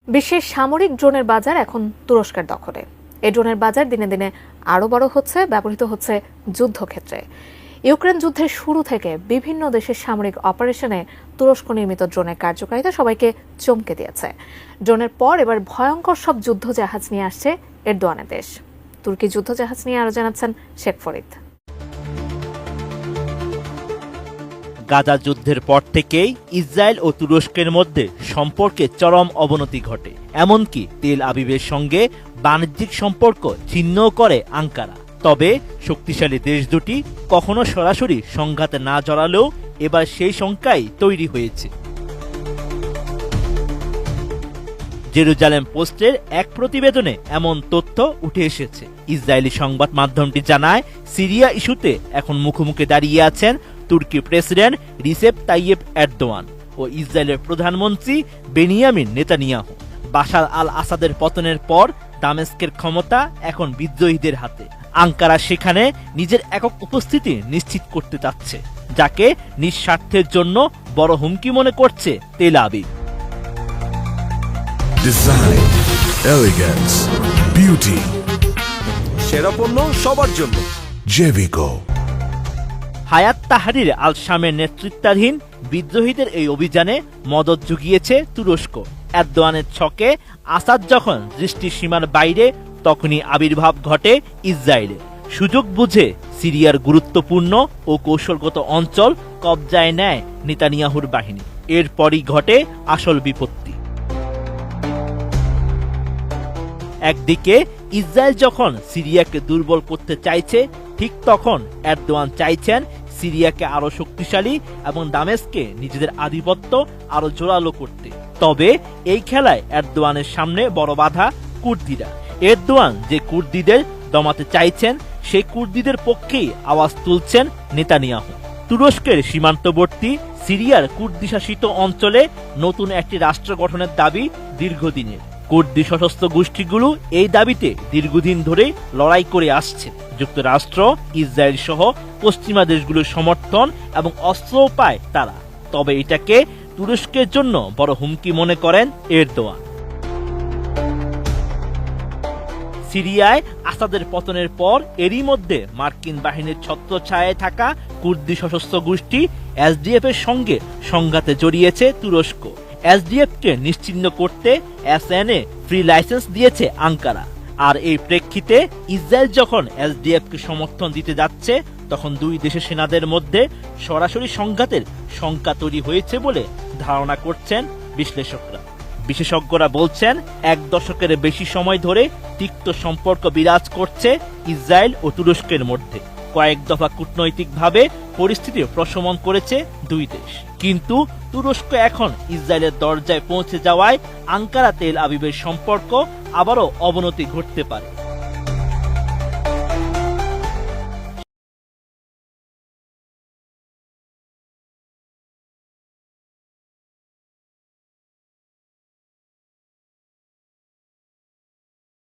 বিশ্বের সামরিক ড্রোনের বাজার এখন তুরস্কের দখলে। এই ড্রোনের বাজার দিনে দিনে আরও বড় হচ্ছে, ব্যবহৃত হচ্ছে যুদ্ধক্ষেত্রে। ইউক্রেন যুদ্ধের শুরু থেকে বিভিন্ন দেশের সামরিক অপারেশনে তুরস্ক নির্মিত ড্রোনের কার্যকারিতা সবাইকে চমকে দিয়েছে। ড্রোনের পর এবার ভয়ঙ্কর সব যুদ্ধজাহাজ নিয়ে আসছে এরদোয়ানের দেশ। তুর্কি যুদ্ধজাহাজ নিয়ে আরও জানাচ্ছেন শেখ ফরিদ। গাজা যুদ্ধের পর থেকেই ইসরায়েল ও তুরস্কের মধ্যে সম্পর্কে চরম অবনতি ঘটে। এমনকি তেল আবিবের সঙ্গে বাণিজ্যিক সম্পর্ক ছিন্ন করে আঙ্কারা। তবে শক্তিশালী দেশ দুটি কখনো সরাসরি সংঘাতে না জড়ালেও এবার সেই শঙ্কাই তৈরি হয়েছে। জেরুজালেম পোস্টের এক প্রতিবেদনে এমন তথ্য উঠে এসেছে। ইসরায়েলি সংবাদ মাধ্যমটি জানায়, সিরিয়া ইস্যুতে এখন মুখোমুখি দাঁড়িয়ে আছেন তুর্কি প্রেসিডেন্ট রিসেপ তাইয়েপ এরদোয়ান ও ইসরায়েলের প্রধানমন্ত্রী বেনিয়ামিন নেতানিয়াহু। বাশার আল আসাদের পতনের পর দামেস্কের ক্ষমতা এখন বিদ্রোহীদের হাতে। আঙ্কারা সেখানে নিজের একক উপস্থিতি নিশ্চিত করতে চাচ্ছে, যাকে নিঃস্বার্থের জন্য বড় হুমকি মনে করছে Tel Aviv. Design, elegance, beauty, সেরা পণ্য সবার জন্য জেভিকো। হায়াত তাহরির আল শামের নেতৃত্বাধীন বিদ্রোহীদের এই অভিযানে মদত জুগিয়েছে তুরস্ক। এরদোয়ানের ছকে আসাদ যখন দৃষ্টির সীমার বাইরে, তখনই আবির্ভাব ঘটে ইসরায়েলের। সুযোগ বুঝে সিরিয়ার গুরুত্বপূর্ণ ও কৌশলগত অঞ্চল কবজায় নেয় নেতানিয়াহুর বাহিনী। এরপরই ঘটে আসল বিপত্তি। একদিকে ইসরায়েল যখন সিরিয়াকে দুর্বল করতে চাইছে, ঠিক তখন এরদোয়ান চাইছেন সিরিয়াকে আরো শক্তিশালী এবং দামেস্কে নিজেদের আধিপত্য আরো জোরালো করতে। তবে এই খেলায় এরদোয়ানের সামনে বড় বাধা কুর্দিরা। এরদোয়ান যে কুর্দিদের দমাতে চাইছেন, সেই কুর্দিদের পক্ষেই আওয়াজ তুলছেন নেতানিয়াহু। তুরস্কের সীমান্তবর্তী সিরিয়ার কুর্দি শাসিত অঞ্চলে নতুন একটি রাষ্ট্র গঠনের দাবি দীর্ঘদিনের। কুর্দি সশস্ত্র গোষ্ঠীগুলো এই দাবিতে দীর্ঘদিন ধরে লড়াই করে আসছে। যুক্তরাষ্ট্র, ইসরায়েল সহ পশ্চিমা দেশগুলোর সমর্থন এবং অস্ত্রও পায় তারা। তবে এটাকে তুরস্কের জন্য বড় হুমকি মনে করেন এরদোয়ান। সিরিয়ায় আসাদের পতনের পর এরই মধ্যে মার্কিন বাহিনীর ছত্রছায়ায় থাকা কুর্দি সশস্ত্র গোষ্ঠী এসডিএফ এর সঙ্গে সংঘাতে জড়িয়েছে তুরস্ক। এসডিএফকে নিশ্চিহ্ন করতে এসএনএ ফ্রি লাইসেন্স দিয়েছে আঙ্কারা। আর এই প্রেক্ষিতে ইসরায়েল যখন এসডিএফকে সমর্থন দিতে যাচ্ছে, তখন দুই দেশের সেনাদের মধ্যে সরাসরি সংঘাতের শঙ্কা তৈরি হয়েছে বলে ধারণা করছেন বিশ্লেষকরা। বিশেষজ্ঞরা বলছেন, এক দশকের বেশি সময় ধরে তিক্ত সম্পর্ক বিরাজ করছে ইসরায়েল ও তুরস্কের মধ্যে। কয়েক দফা কূটনৈতিকভাবে পরিস্থিতি প্রশমন করেছে দুই দেশ। কিন্তু তুরস্ক এখন ইসরায়েলের দরজায় পৌঁছে যাওয়ায় আঙ্কারা তেল আবিবের সম্পর্ক আবারও অবনতি ঘটতে পারে।